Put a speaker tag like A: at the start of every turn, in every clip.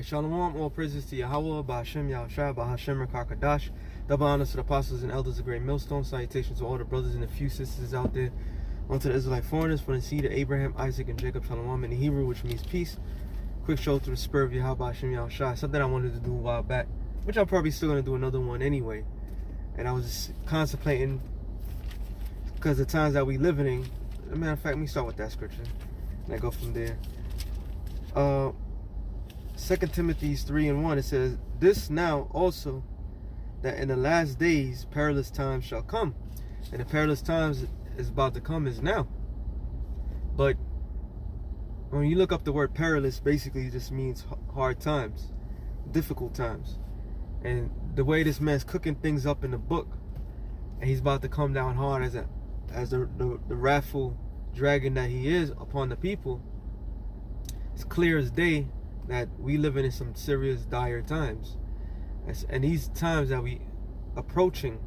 A: Alright, Shalom, all praises to Yahweh, Ba'Hashem, Yahushua, Ba'Hashem, Rakakadash. Double honors to the apostles and elders of Great Millstone. Salutations to all the brothers and the few sisters out there. Unto the Israelite foreigners, from the seed of Abraham, Isaac, and Jacob, Shalom in the Hebrew, which means peace. Quick show through the spirit of Yahweh, Ba'Hashem, Yahushua. Something I wanted to do a while back, which I'm probably still going to do another one anyway. And I was just contemplating, because the times that we living in. As a matter of fact, let me start with that scripture, and I go from there. 2 Timothy 3:1, it says, "This now also, that in the last days perilous times shall come." And the perilous times is about to come is now. But when you look up the word perilous, basically it just means hard times, difficult times. And the way this man's cooking things up in the book, and he's about to come down hard as the wrathful dragon that he is upon the people, it's clear as day that we living in some serious dire times. And these times that we approaching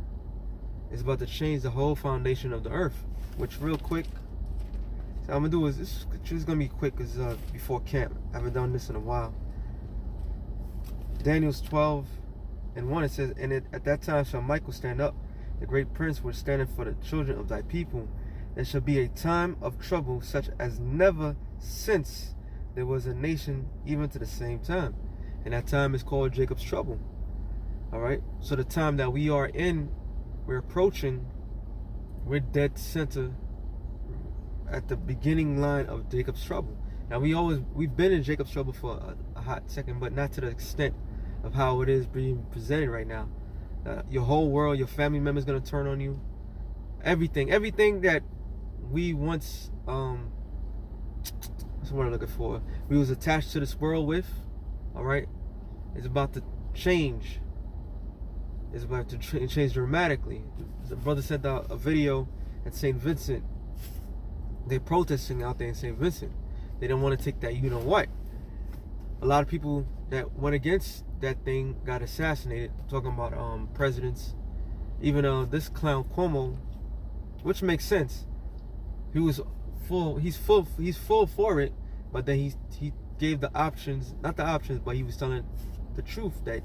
A: is about to change the whole foundation of the earth. Which, real quick, so I'm gonna do is this is gonna be quick, because before camp, I haven't done this in a while. Daniel 12:1, it says, "And at that time shall Michael stand up, the great prince, which standeth for the children of thy people. There shall be a time of trouble such as never since there was a nation, even to the same time." And that time is called Jacob's trouble. All right. So the time that we are in, we're approaching, we're dead center at the beginning line of Jacob's trouble. Now we've been in Jacob's trouble for a hot second, but not to the extent of how it is being presented right now. Your whole world, your family members gonna turn on you. Everything that we once that's what I'm looking for. We was attached to this world with, all right, it's about to change. It's about to change dramatically. The brother sent out a video at St. Vincent. They're protesting out there in St. Vincent. They didn't want to take that you-know-what. A lot of people that went against that thing got assassinated. I'm talking about presidents. Even this clown Cuomo, which makes sense. He's full for it, but then he gave the options, not the options, but he was telling the truth that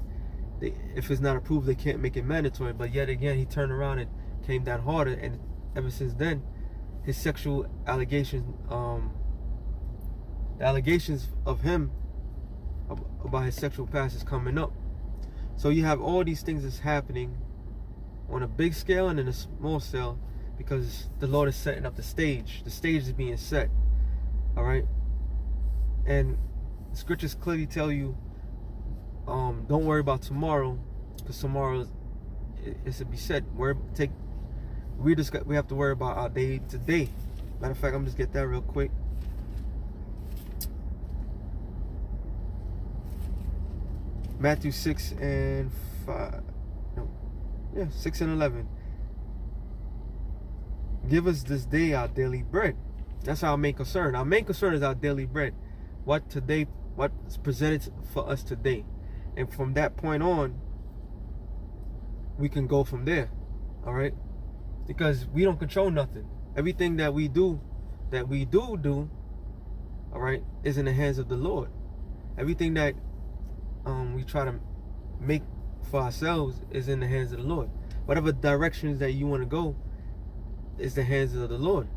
A: if it's not approved, they can't make it mandatory. But yet again, he turned around and came down harder, and ever since then, his sexual allegations, the allegations of him about his sexual past is coming up. So you have all these things that's happening on a big scale and in a small scale, because the Lord is setting up the stage. The stage is being set. All right. And the scriptures clearly tell you, don't worry about tomorrow, because tomorrow is to be said. We have to worry about our day to day. Matter of fact, I'm just get that real quick. Matthew 6:5. No, yeah, 6:11. "Give us this day our daily bread." That's our main concern. Our main concern is our daily bread. What's presented for us today. And from that point on, we can go from there. All right? Because we don't control nothing. Everything that we do, all right, is in the hands of the Lord. Everything that we try to make for ourselves is in the hands of the Lord. Whatever directions that you want to go is the hands of the Lord.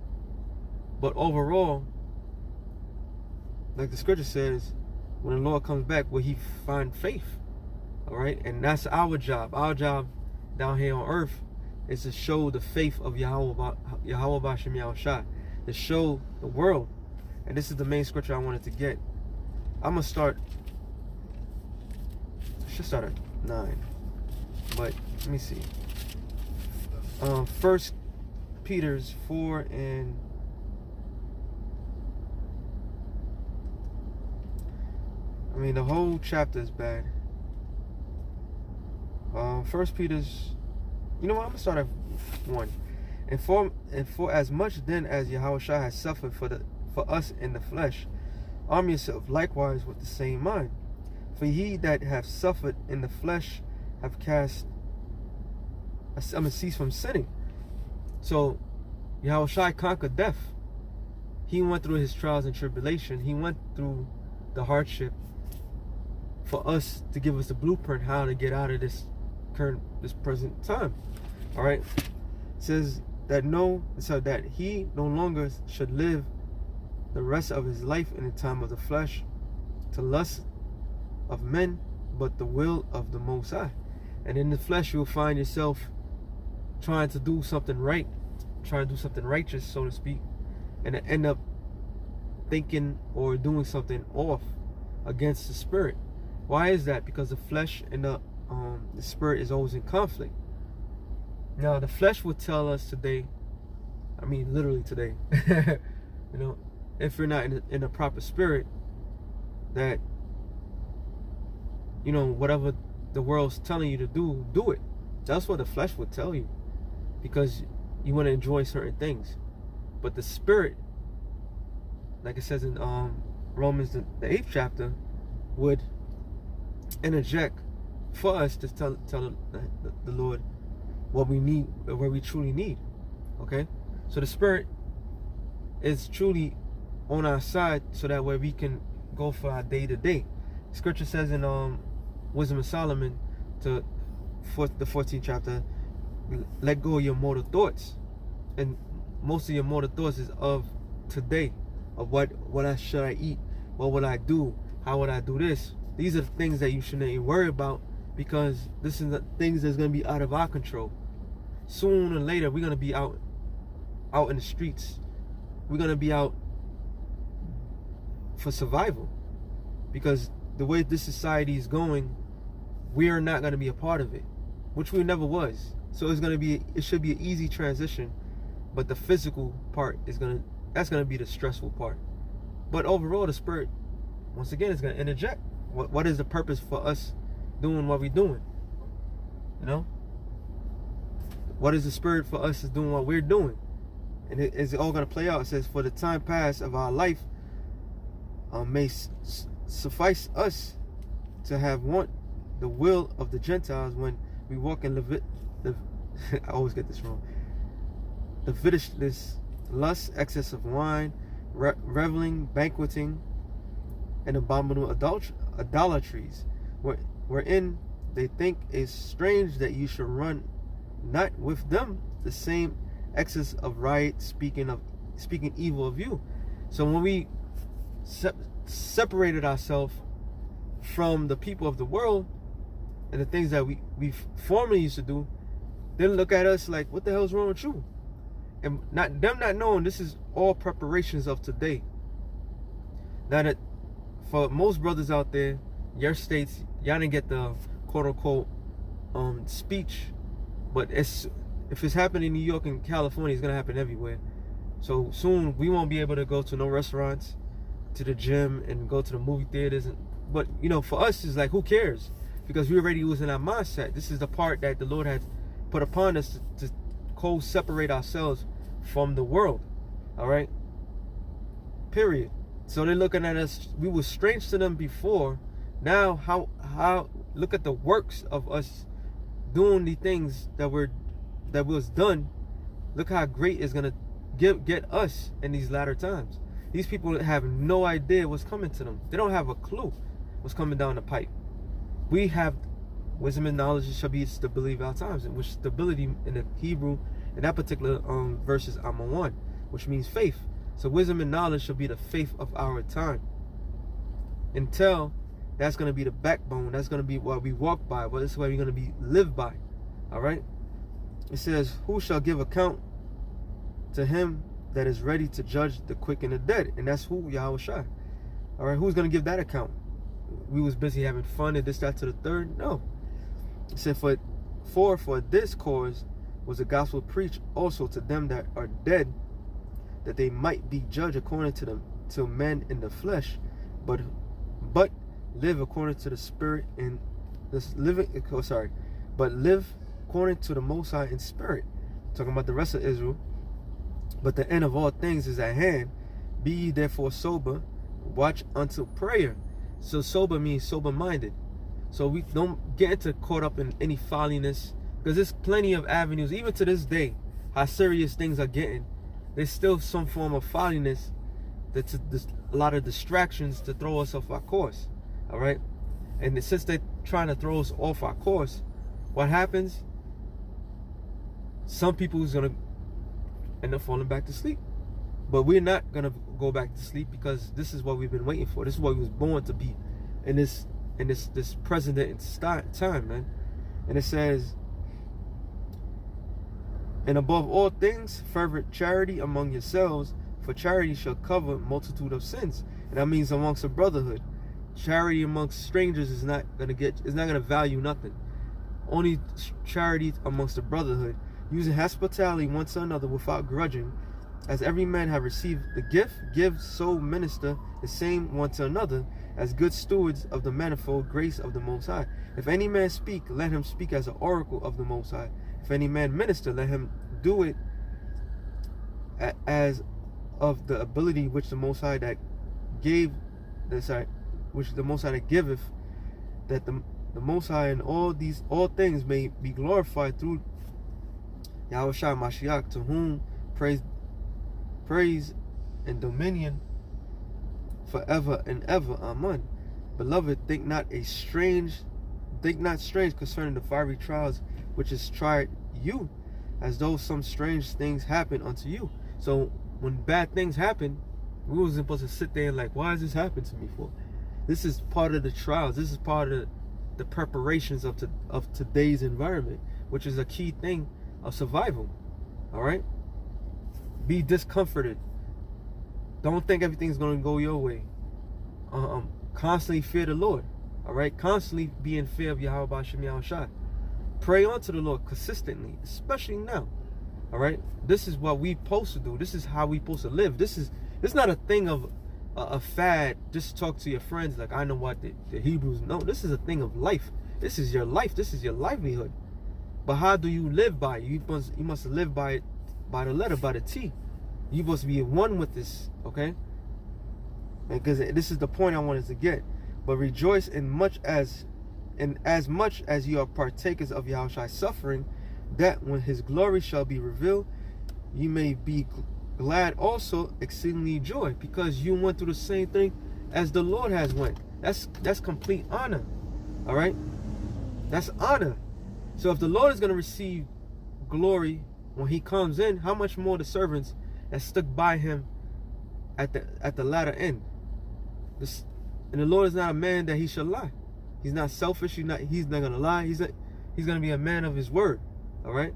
A: But overall, like the scripture says, when the Lord comes back, will he find faith? All right. And that's our job. Our job down here on earth is to show the faith of Yahweh Ba'Hashem Yahushua, to show the world. And this is the main scripture I wanted to get. I'm going to start. I should start at 9. But let me see. 1 Peter's 4 and the whole chapter is bad. 1 Peter's, you know what? I'm gonna start at 1. And for as much then as Yahushua has suffered for us in the flesh, arm yourself likewise with the same mind. For he that have suffered in the flesh have ceased from sinning. So Yahushua conquered death. He went through his trials and tribulation. He went through the hardship. for us to give us a blueprint how to get out of this present time. All right, it says that that he no longer should live the rest of his life in the time of the flesh, to lust of men, but the will of the Most High. And in the flesh, you'll find yourself trying to do something right, trying to do something righteous, so to speak, and end up thinking or doing something off against the spirit. Why is that? Because the flesh and the spirit is always in conflict. Now, the flesh would tell us today, I mean, literally today, you know, if you're not in a proper spirit, that, you know, whatever the world's telling you to do, do it. That's what the flesh would tell you, because you want to enjoy certain things. But the spirit, like it says in Romans, the 8th chapter, would interject for us to tell the Lord what we need, where we truly need. Okay, so the spirit is truly on our side, so that way we can go for our day to day. Scripture says in Wisdom of Solomon, the 14th chapter, let go of your mortal thoughts, and most of your mortal thoughts is of today, of what should I eat, what would I do, how would I do this. These are the things that you shouldn't worry about, because this is the things that's going to be out of our control. Sooner or later, we're going to be out in the streets. We're going to be out for survival, because the way this society is going, we are not going to be a part of it, which we never was. So it should be an easy transition, but the physical part that's going to be the stressful part. But overall, the spirit, once again, is going to interject. What is the purpose for us doing what we're doing? You know, what is the spirit for us is doing what we're doing? And it's all going to play out. It says, for the time past of our life may suffice us to have want the will of the Gentiles when we walk in I always get this wrong. Leviticus, lust, excess of wine, reveling, banqueting, and abominable idolatries, wherein they think it strange that you should run not with them the same excess of riot, speaking evil of you. So when we separated ourselves from the people of the world and the things that we formerly used to do, they look at us like, what the hell's wrong with you? And not knowing this is all preparations of today. Now that for most brothers out there, your states, y'all didn't get the quote unquote speech, but if it's happening in New York and California, it's gonna happen everywhere. So soon we won't be able to go to no restaurants, to the gym, and go to the movie theaters. But you know, for us, it's like, who cares? Because we already was in our mindset. This is the part that the Lord had put upon us to co-separate ourselves from the world. All right, period. So they're looking at us, we were strange to them before. Now how look at the works of us doing the things that was done. Look how great it's gonna get us in these latter times. These people have no idea what's coming to them. They don't have a clue what's coming down the pipe. We have wisdom and knowledge shall be stability of our times, in which stability in the Hebrew in that particular verse is Aman, which means faith. So wisdom and knowledge shall be the faith of our time. Until that's going to be the backbone. That's going to be what we walk by. Well, this is what we're going to be live by. All right. It says, who shall give account to him that is ready to judge the quick and the dead? And that's who? Yahweh Shai. All right. Who's going to give that account? We was busy having fun and this, that, to the third. No. It said, for this cause was the gospel preached also to them that are dead, that they might be judged according to men in the flesh, but live according to the spirit in this but live according to the Most High in spirit. Talking about the rest of Israel. But the end of all things is at hand. Be ye therefore sober, watch until prayer. So sober means sober-minded. So we don't get caught up in any folliness, because there's plenty of avenues, even to this day, how serious things are getting. There's still some form of folliness, that's a lot of distractions to throw us off our course. All right, And since they're trying to throw us off our course, what happens? Some people is gonna end up falling back to sleep. But we're not gonna go back to sleep, because this is what we've been waiting for. This is what we was born to be in this present time, man. And it says, and above all things, fervent charity among yourselves, for charity shall cover a multitude of sins. And that means amongst a brotherhood. Charity amongst strangers is not gonna value nothing. Only charity amongst the brotherhood, using hospitality one to another without grudging. As every man have received the gift, give so minister the same one to another, as good stewards of the manifold grace of the Most High. If any man speak, let him speak as an oracle of the Most High. If any man minister, let him do it as of the ability which the Most High that which the Most High that giveth, that the Most High in all things may be glorified through Yahushua Mashiach, to whom praise and dominion forever and ever. Amen. Beloved, think not strange concerning the fiery trials which is tried you, as though some strange things happen unto you. So when bad things happen, we wasn't supposed to sit there and like, why is this happening to me for? This is part of the trials. This is part of the preparations of today's environment, which is a key thing of survival. All right. Be discomforted. Don't think everything's going to go your way. Constantly fear the Lord. All right. Constantly be in fear of Yahweh Shem Yahushua. Pray unto the Lord consistently, especially now. All right. This is what we supposed to do. This is how we supposed to live. This is not a thing of a fad. Just talk to your friends like, I know what the Hebrews know. This is a thing of life. This is your life. This is your livelihood. But how do you live by it? You must live by it, by the letter, by the T. You must be one with this, okay? Because this is the point I wanted to get. But rejoice as much as you are partakers of Yahushua's suffering, that when his glory shall be revealed, you may be glad also, exceedingly joy, because you went through the same thing as the Lord has went. That's complete honor. All right? That's honor. So if the Lord is going to receive glory when he comes in, how much more the servants that stuck by him at the latter end? And the Lord is not a man that he shall lie. He's not selfish. He's not going to lie. He's going to be a man of his word. All right?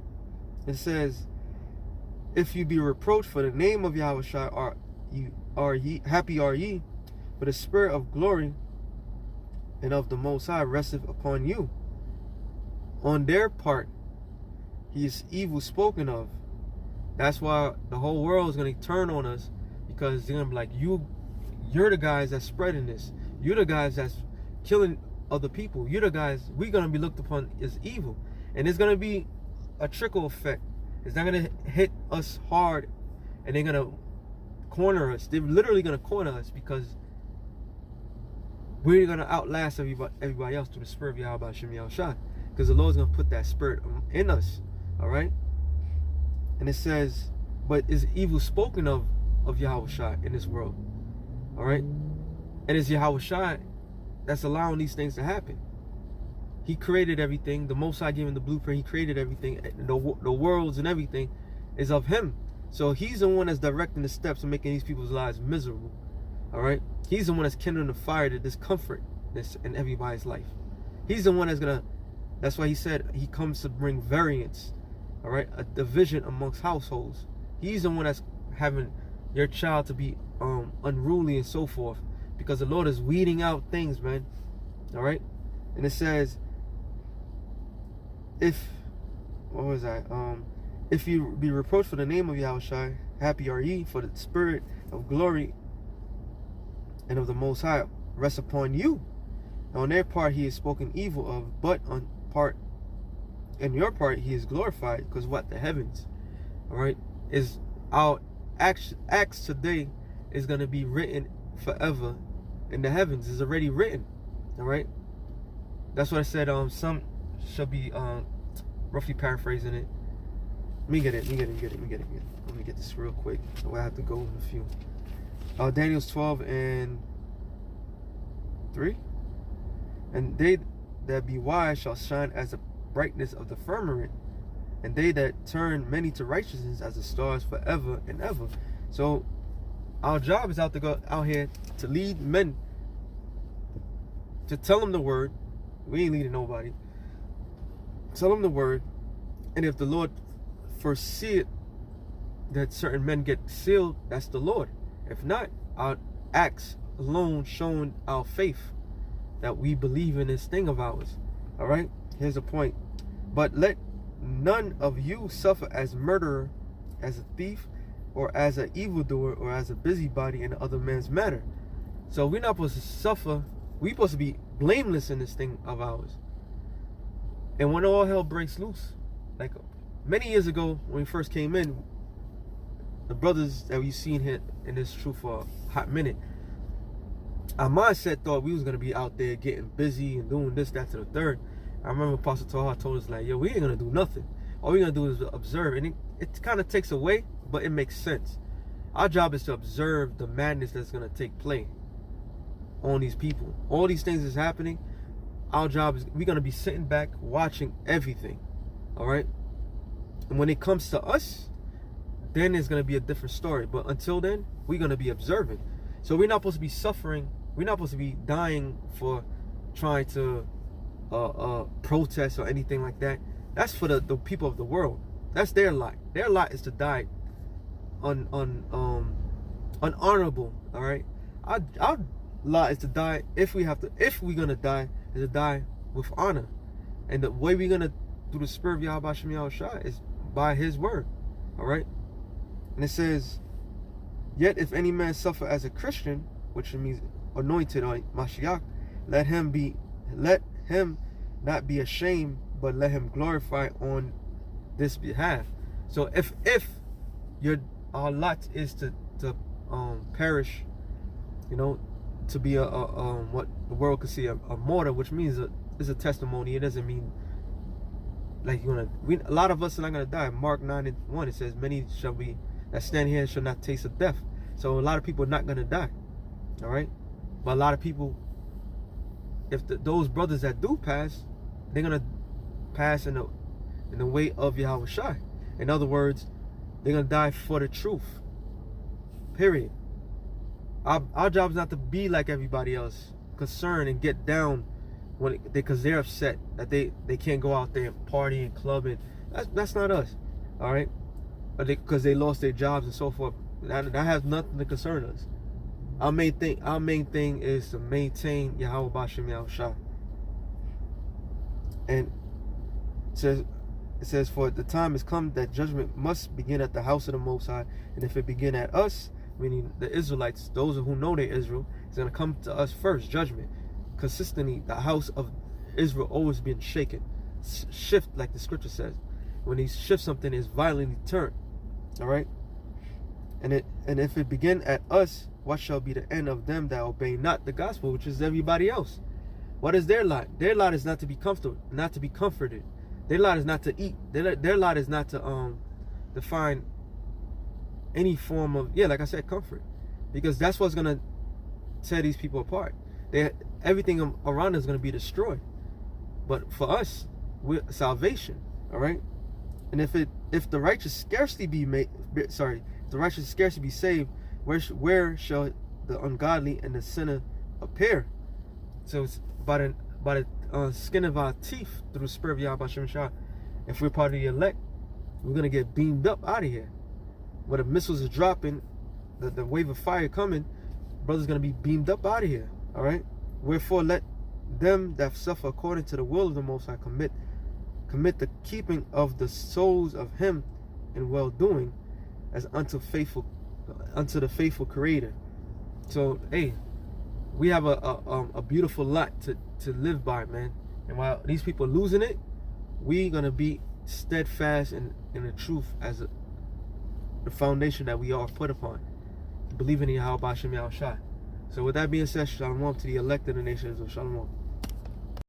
A: It says, if you be reproached for the name of Yahushua, happy are ye, for the spirit of glory and of the Most High resteth upon you. On their part, he is evil spoken of. That's why the whole world is going to turn on us, because they're going to be like, you're the guys that's spreading this. You're the guys that's killing other people. You're the guys, we're going to be looked upon as evil. And it's going to be a trickle effect. It's not going to hit us hard and they're going to corner us. They're literally going to corner us, because we're going to outlast everybody else through the spirit of Yahweh Shem Yahushua. Because the Lord's going to put that spirit in us. All right? And it says, but is evil spoken of Yahushua in this world. All right? And it's Yahushua that's allowing these things to happen. He created everything. The Most High gave him the blueprint. He created everything. The worlds and everything is of him. So he's the one that's directing the steps and making these people's lives miserable. All right? He's the one that's kindling the fire to discomfort this in everybody's life. He's the one that's going to, that's why he said he comes to bring variance. All right? A division amongst households. He's the one that's having your child to be unruly and so forth. Because the Lord is weeding out things, man. All right? And it says, if you be reproached for the name of Yahushua, happy are ye, for the spirit of glory and of the Most High rests upon you. On their part he is spoken evil of, but in your part he is glorified, because what? The heavens, all right, is our acts today is going to be written forever in the heavens. Is already written. All right, that's what I said. Some shall be roughly paraphrasing it. Let me get it. Let me get this real quick. So I have to go in a few. Daniel's 12:3. And they that be wise shall shine as the brightness of the firmament, and they that turn many to righteousness as the stars forever and ever. So our job is to go out here to lead men, to tell them the word. We ain't leading nobody. Tell them the word, and if the Lord foresee it that certain men get sealed, that's the Lord. If not, our acts alone showing our faith that we believe in this thing of ours. All right, here's the point. But let none of you suffer as murderer, as a thief, or as an evildoer, or as a busybody in other man's matter. So we're not supposed to suffer. We're supposed to be blameless in this thing of ours. And when all hell breaks loose, like many years ago when we first came in, the brothers that we've seen here in this truth for a hot minute, our mindset thought we was going to be out there getting busy and doing this, that, to the third. I remember Pastor Toha told us, like, yo, we ain't going to do nothing. All we're going to do is observe. And it kind of takes away, but it makes sense. Our job is to observe the madness that's going to take place on these people. All these things is happening. Our job is, we're going to be sitting back watching everything. All right? And when it comes to us, then it's going to be a different story. But until then, we're going to be observing. So we're not supposed to be suffering. We're not supposed to be dying for trying to protest or anything like that. That's for the people of the world. That's their lot. Their lot is to die unhonorable. All right? Our lot is to die if we're gonna die, is to die with honor. And the way we're gonna do the spirit of Yahweh Shem Yahushua is by his word. All right? And it says, yet if any man suffer as a Christian, which means anointed or Mashiach, let him not be ashamed, but let him glorify on this behalf. So if our lot is to perish, you know, to be what the world could see a martyr, which means is a testimony. It doesn't mean like a lot of us are not gonna die. Mark 9:1, it says, many shall be that stand here and shall not taste of death. So a lot of people are not gonna die. All right, but a lot of people, if those brothers that do pass, they're gonna pass in the way of Yahweh Shai. In other words, they're gonna die for the truth. Period. Our job is not to be like everybody else, concerned and get down because they're upset that they can't go out there and party and club, and that's not us. All right, but because they lost their jobs and so forth, that has nothing to concern us. Our main thing is to maintain Yahweh Bashem Yahushua. And it says, for the time has come that judgment must begin at the house of the Most High, and if it begin at us, meaning the Israelites, those who know they're Israel, it's going to come to us first, judgment. Consistently, the house of Israel always been shaken. Shift, like the scripture says. When he shifts something, it's violently turned. All right? And if it begin at us, what shall be the end of them that obey not the gospel, which is everybody else? What is their lot? Their lot is not to be comfortable, not to be comforted. Their lot is not to eat. Their lot is not to find any form of, like I said, comfort. Because that's what's going to tear these people apart. Everything around us is going to be destroyed. But for us, we're salvation. All right? And if the righteous scarcely be saved, where shall the ungodly and the sinner appear? So it's by the skin of our teeth, through the spirit of Yahweh Shem Shah. If we're part of the elect, we're gonna get beamed up out of here. Where the missiles are dropping, the wave of fire coming, brother's gonna be beamed up out of here. All right. Wherefore let them that suffer according to the will of the Most High commit the keeping of the souls of him in well doing, as unto the faithful Creator. So hey, we have a beautiful lot to live by, man. And while these people are losing it, we gonna be steadfast in the truth as the foundation that we are put upon, believing in Yahweh Bashem Yahushua. So with that being said, shalom to the elect of the nations of Shalom.